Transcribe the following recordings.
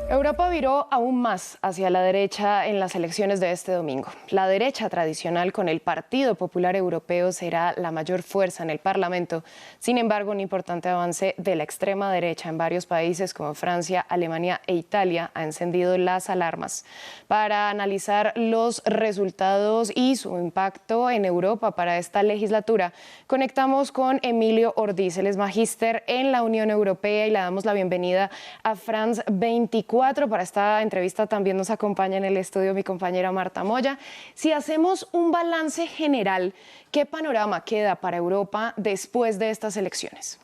Europa viró aún más hacia la derecha en las elecciones de este domingo. La derecha tradicional con el Partido Popular Europeo será la mayor fuerza en el Parlamento. Sin embargo, un importante avance de la extrema derecha en varios países como Francia, Alemania e Italia ha encendido las alarmas. Para analizar los resultados y su impacto en Europa para esta legislatura, conectamos con Emilio Ordiz. Él es magíster en la Unión Europea y le damos la bienvenida a France 24. Para esta entrevista también nos acompaña en el estudio mi compañera Marta Moya. Si hacemos un balance general, ¿qué panorama queda para Europa después de estas elecciones?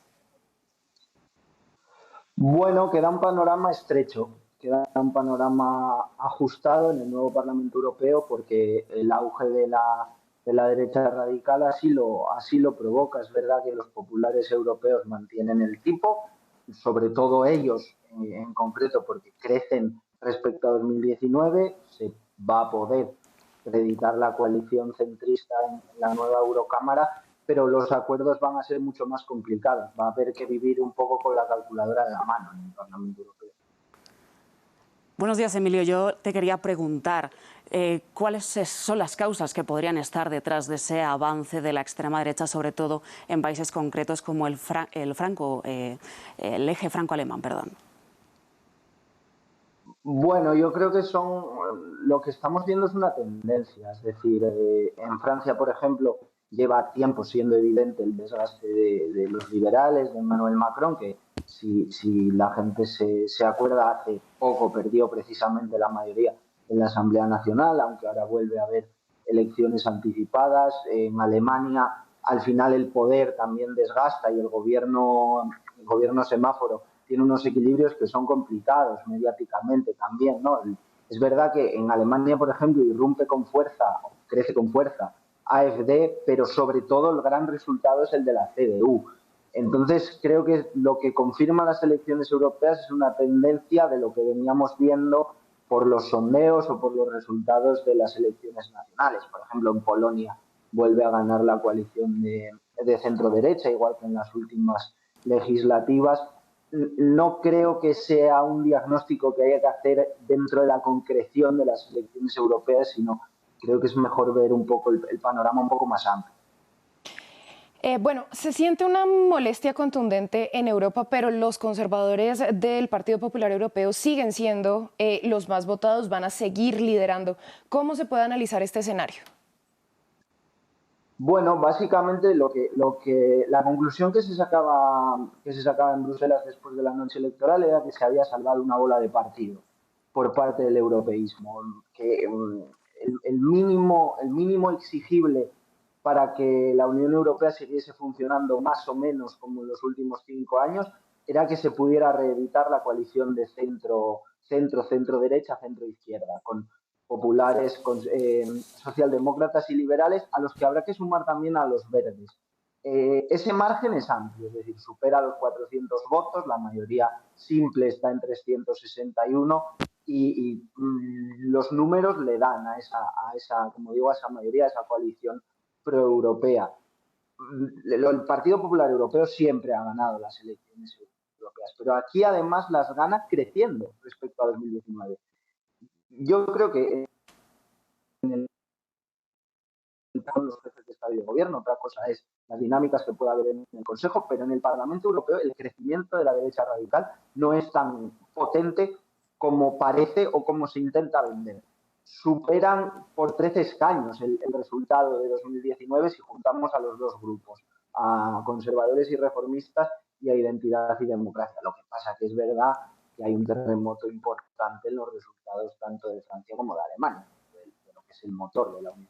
Bueno, queda un panorama estrecho, queda un panorama ajustado en el nuevo Parlamento Europeo porque el auge de la derecha radical así lo provoca. Es verdad que los populares europeos mantienen el tipo, sobre todo ellos en concreto porque crecen respecto a 2019, se va a poder acreditar la coalición centrista en la nueva Eurocámara, pero los acuerdos van a ser mucho más complicados. Va a haber que vivir un poco con la calculadora de la mano en el Parlamento Europeo. Buenos días, Emilio. Yo te quería preguntar cuáles son las causas que podrían estar detrás de ese avance de la extrema derecha, sobre todo en países concretos como el eje franco-alemán, perdón. Bueno, yo creo que lo que estamos viendo es una tendencia, es decir, en Francia, por ejemplo, lleva tiempo siendo evidente el desgaste de los liberales, de Emmanuel Macron, que si la gente se acuerda, hace poco perdió precisamente la mayoría en la Asamblea Nacional, aunque ahora vuelve a haber elecciones anticipadas. En Alemania, al final, el poder también desgasta y el gobierno semáforo tiene unos equilibrios que son complicados mediáticamente también, ¿no? Es verdad que en Alemania, por ejemplo, irrumpe con fuerza, crece con fuerza AfD, pero sobre todo el gran resultado es el de la CDU. Entonces, creo que lo que confirma las elecciones europeas es una tendencia de lo que veníamos viendo por los sondeos o por los resultados de las elecciones nacionales. Por ejemplo, en Polonia vuelve a ganar la coalición de centro-derecha, igual que en las últimas legislativas. No creo que sea un diagnóstico que haya que hacer dentro de la concreción de las elecciones europeas, sino creo que es mejor ver un poco el panorama un poco más amplio. Bueno, se siente una molestia contundente en Europa, pero los conservadores del Partido Popular Europeo siguen siendo los más votados, van a seguir liderando. ¿Cómo se puede analizar este escenario? Bueno, básicamente la conclusión que se sacaba en Bruselas después de la noche electoral era que se había salvado una bola de partido por parte del europeísmo, que el mínimo exigible para que la Unión Europea siguiese funcionando más o menos como en los últimos 5 años era que se pudiera reeditar la coalición de centro-derecha, centro-izquierda, con populares, socialdemócratas y liberales, a los que habrá que sumar también a los verdes. Ese margen es amplio, es decir, supera los 400 votos, la mayoría simple está en 361 y los números le dan a esa, como digo, a esa mayoría, a esa coalición proeuropea. El Partido Popular Europeo siempre ha ganado las elecciones europeas, pero aquí además las gana creciendo respecto a 2019. Yo creo que con los jefes de Estado y de Gobierno, otra cosa es las dinámicas que pueda haber en el Consejo, pero en el Parlamento Europeo el crecimiento de la derecha radical no es tan potente como parece o como se intenta vender. Superan por 13 escaños el resultado de 2019 si juntamos a los dos grupos, a conservadores y reformistas y a identidad y democracia. Lo que pasa que es verdad que hay un terremoto importante en los resultados tanto de Francia como de Alemania, de lo que es el motor de la Unión.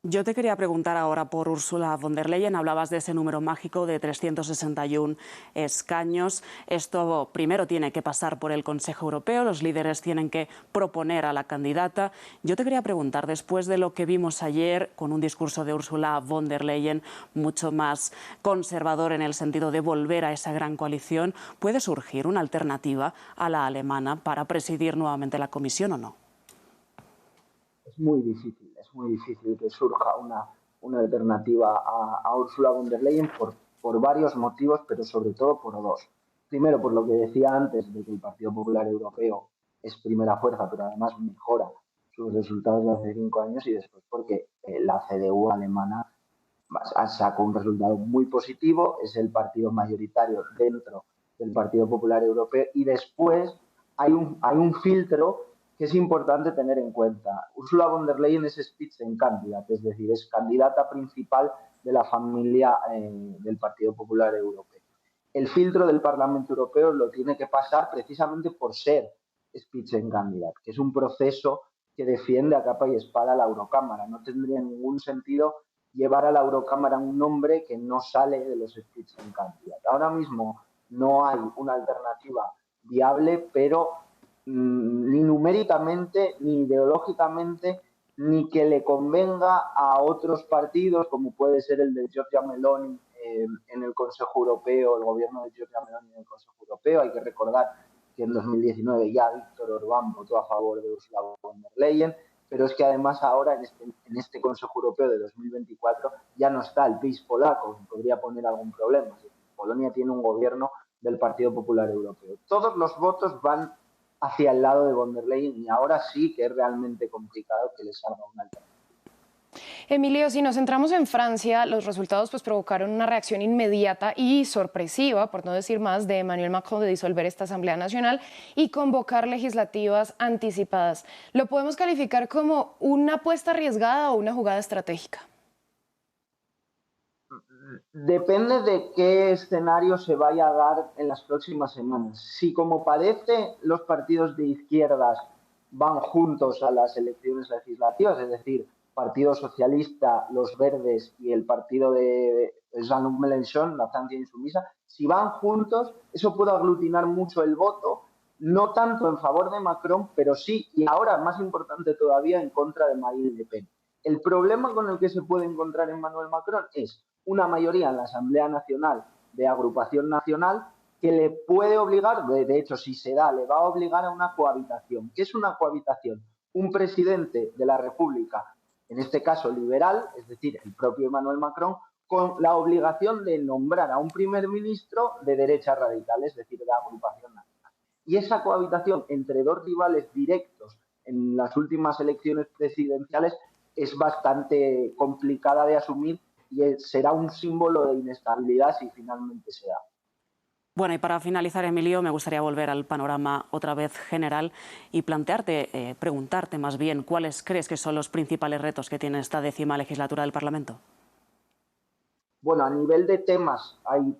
Yo te quería preguntar ahora por Ursula von der Leyen. Hablabas de ese número mágico de 361 escaños. Esto primero tiene que pasar por el Consejo Europeo, los líderes tienen que proponer a la candidata. Yo te quería preguntar, después de lo que vimos ayer con un discurso de Ursula von der Leyen mucho más conservador en el sentido de volver a esa gran coalición, ¿puede surgir una alternativa a la alemana para presidir nuevamente la Comisión o no? Es muy difícil que surja una alternativa a Ursula von der Leyen por varios motivos, pero sobre todo por dos. primero por lo que decía antes, de que el Partido Popular Europeo es primera fuerza, pero además mejora sus resultados de hace 5 años, y después porque la CDU alemana sacó un resultado muy positivo, es el partido mayoritario dentro del Partido Popular Europeo, y después hay un filtro que es importante tener en cuenta. Ursula von der Leyen es Spitzenkandidat, es decir, es candidata principal de la familia del Partido Popular Europeo. El filtro del Parlamento Europeo lo tiene que pasar precisamente por ser Spitzenkandidat, que es un proceso que defiende a capa y espada la Eurocámara. No tendría ningún sentido llevar a la Eurocámara un nombre que no sale de los Spitzenkandidat. Ahora mismo no hay una alternativa viable, pero ni numéricamente, ni ideológicamente, ni que le convenga a otros partidos, como puede ser el de Giorgia Meloni en el Consejo Europeo, el gobierno de Giorgia Meloni en el Consejo Europeo. Hay que recordar que en 2019 ya Víctor Orbán votó a favor de Ursula von der Leyen, pero es que además ahora en este Consejo Europeo de 2024 ya no está el PiS polaco, que podría poner algún problema. Polonia tiene un gobierno del Partido Popular Europeo. Todos los votos van hacia el lado de von der Leyen, y ahora sí que es realmente complicado que le salga una alternativa. Emilio, si nos centramos en Francia, los resultados pues provocaron una reacción inmediata y sorpresiva, por no decir más, de Emmanuel Macron de disolver esta Asamblea Nacional y convocar legislativas anticipadas. ¿Lo podemos calificar como una apuesta arriesgada o una jugada estratégica? Depende de qué escenario se vaya a dar en las próximas semanas. Si, como parece, los partidos de izquierdas van juntos a las elecciones legislativas, es decir, Partido Socialista, los Verdes y el partido de Jean-Luc Mélenchon, la Francia insumisa, si van juntos, eso puede aglutinar mucho el voto, no tanto en favor de Macron, pero sí, y ahora más importante todavía, en contra de Marine Le Pen. El problema con el que se puede encontrar Emmanuel Macron es una mayoría en la Asamblea Nacional de Agrupación Nacional que le puede obligar, de hecho si se da, le va a obligar a una cohabitación. ¿Qué es una cohabitación? Un presidente de la República, en este caso liberal, es decir, el propio Emmanuel Macron, con la obligación de nombrar a un primer ministro de derecha radical, es decir, de la Agrupación Nacional. Y esa cohabitación entre dos rivales directos en las últimas elecciones presidenciales es bastante complicada de asumir, y será un símbolo de inestabilidad si finalmente se da. Bueno, y para finalizar, Emilio, me gustaría volver al panorama otra vez general y plantearte, preguntarte más bien, ¿cuáles crees que son los principales retos que tiene esta 10ª legislatura del Parlamento? Bueno, a nivel de temas hay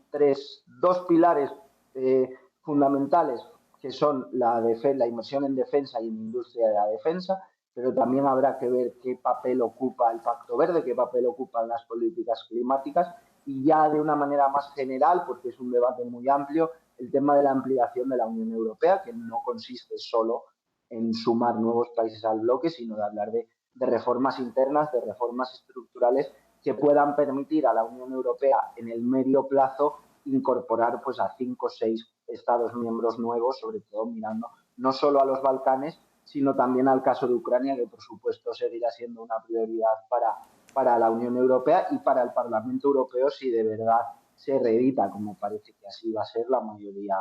dos pilares fundamentales, que son la inversión en defensa y en industria de la defensa, pero también habrá que ver qué papel ocupa el Pacto Verde, qué papel ocupan las políticas climáticas, y ya de una manera más general, porque es un debate muy amplio, el tema de la ampliación de la Unión Europea, que no consiste solo en sumar nuevos países al bloque, sino de hablar de reformas internas, de reformas estructurales que puedan permitir a la Unión Europea en el medio plazo incorporar pues a 5 o 6 Estados miembros nuevos, sobre todo mirando no solo a los Balcanes, sino también al caso de Ucrania, que por supuesto seguirá siendo una prioridad para la Unión Europea y para el Parlamento Europeo si de verdad se reedita, como parece que así va a ser, la mayoría